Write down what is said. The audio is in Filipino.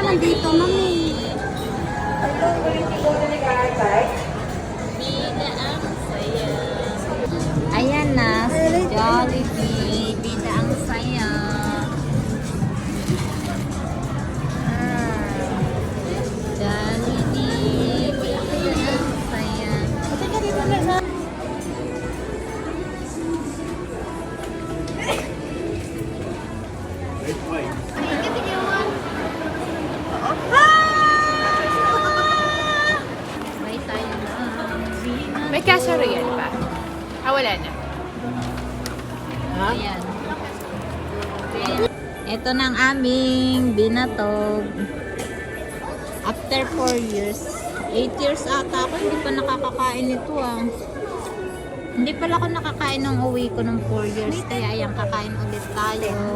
nandito, mami. Bida ang saya. Ayan na, si Jollibee. Bida ang saya. Jollibee. Bida ang saya. May tayo na. May cashier yan ba? Ah, wala na. Ayan. Ito na ang aming binatog. After 4 years. 8 years ata ako, hindi pa nakakakain ito ah. Hindi pala ako nakakain nung uwi ko ng 4 years. Kaya ayan, kakain ulit tayo.